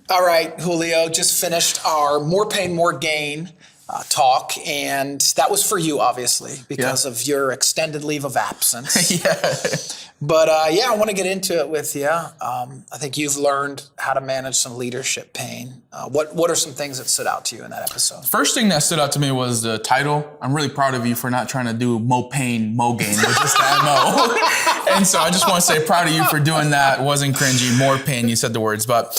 All right, Julio, just finished our More Pain, More Gain talk, and that was for you, obviously, because of your extended leave of absence. But I want to get into it with you. I think you've learned how to manage some leadership pain. What are some things that stood out to you in that episode? First thing that stood out to me was the title. I'm really proud of you for not trying to do Mo Pain, Mo Gain with just the MO. And so I just want to say proud of you for doing that. It wasn't cringy, more pain. You said the words, but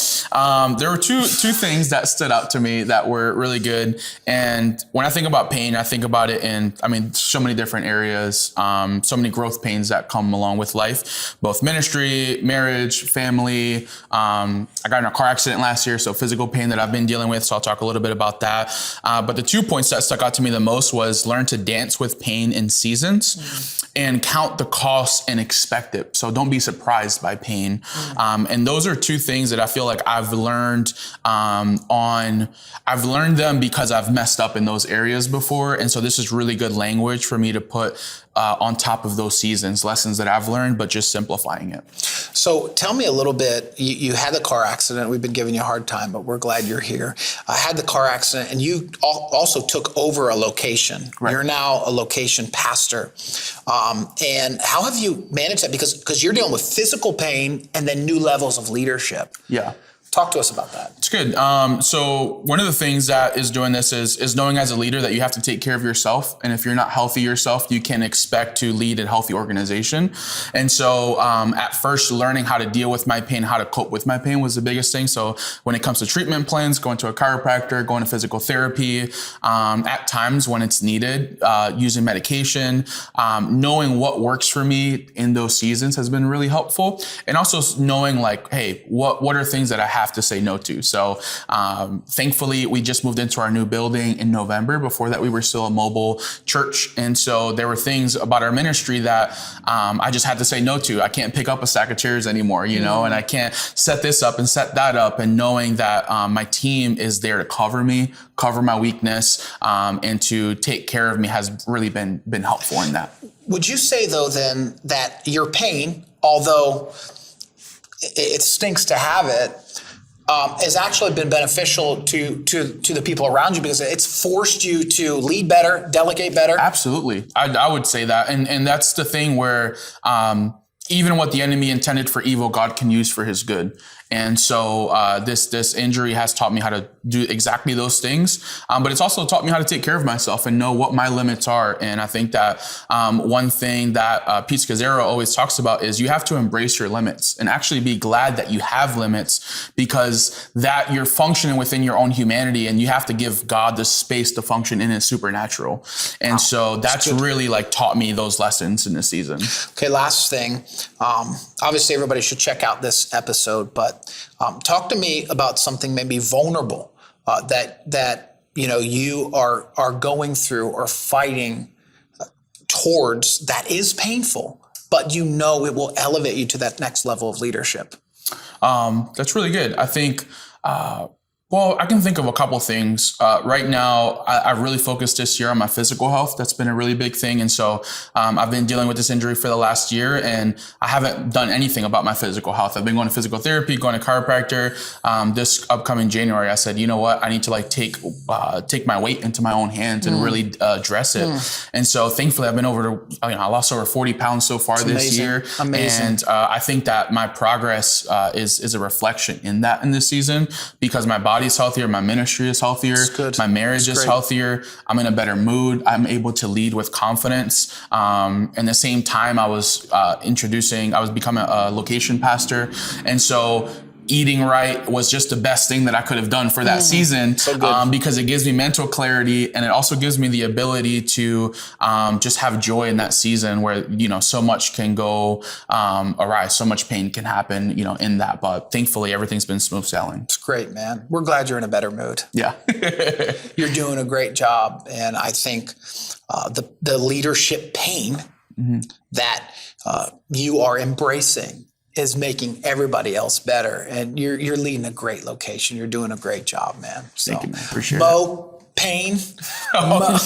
there were two things that stood out to me that were really good. And when I think about pain, I think about it in, so many different areas, so many growth pains that come along with life. Both ministry, marriage, family. I got in a car accident last year, so physical pain that I've been dealing with. So I'll talk a little bit about that. But the 2 points that stuck out to me the most was learn to dance with pain in seasons and count the cost and expect it. So don't be surprised by pain. And those are two things that I feel like I've learned I've learned them because I've messed up in those areas before. And so this is really good language for me to put on top of those seasons, lessons that I've learned, but just simplifying it. So tell me a little bit, you had the car accident. We've been giving you a hard time, but we're glad you're here. I had the car accident and you also took over a location. Right. You're now a location pastor. And how have you managed that? Because you're dealing with physical pain and then new levels of leadership. Yeah. Talk to us about that. It's good. So one of the things that is doing this is knowing as a leader that you have to take care of yourself. And if you're not healthy yourself, you can expect to lead a healthy organization. And so at first, learning how to deal with my pain, how to cope with my pain was the biggest thing. So when it comes to treatment plans, going to a chiropractor, going to physical therapy, at times when it's needed, using medication, knowing what works for me in those seasons has been really helpful. And also knowing like, hey, what are things that I have to say no to. So thankfully, we just moved into our new building in November. Before that, we were still a mobile church. And so there were things about our ministry that I just had to say no to. I can't pick up a stack of chairs anymore, and I can't set this up and set that up. And knowing that my team is there to cover me, cover my weakness, and to take care of me has really been helpful in that. Would you say, though, then, that your pain, although it stinks to have it, has actually been beneficial to the people around you because it's forced you to lead better, delegate better? Absolutely. I would say that. And that's the thing where even what the enemy intended for evil, God can use for his good. And so this injury has taught me how to do exactly those things. But it's also taught me how to take care of myself and know what my limits are. And I think that one thing that Pete Scazzero always talks about is you have to embrace your limits and actually be glad that you have limits, because that you're functioning within your own humanity and you have to give God the space to function in his supernatural. And so that's really like taught me those lessons in this season. Okay, last thing. Obviously, everybody should check out this episode, but talk to me about something maybe vulnerable that you are going through or fighting towards that is painful, but it will elevate you to that next level of leadership. That's really good. I think. Well, I can think of a couple things. Right now, I really focused this year on my physical health. That's been a really big thing. And so I've been dealing with this injury for the last year, and I haven't done anything about my physical health. I've been going to physical therapy, going to chiropractor. This upcoming January, I said, you know what? I need to take my weight into my own hands and really address it. And so thankfully, I've been I lost over 40 pounds so far this year. Amazing. And I think that my progress is a reflection in this season, because my body is healthier, my ministry is healthier, my marriage is healthier, I'm in a better mood, I'm able to lead with confidence. And the same time I was becoming a location pastor. And so eating right was just the best thing that I could have done for that season, because it gives me mental clarity, and it also gives me the ability to just have joy in that season where, so much can go awry, so much pain can happen, in that. But thankfully, everything's been smooth sailing. It's great, man. We're glad you're in a better mood. Yeah. You're doing a great job. And I think the leadership pain that you are embracing is making everybody else better. And you're leading a great location. You're doing a great job, man. So, thank you, man. Appreciate it. Mo Pain. Mo.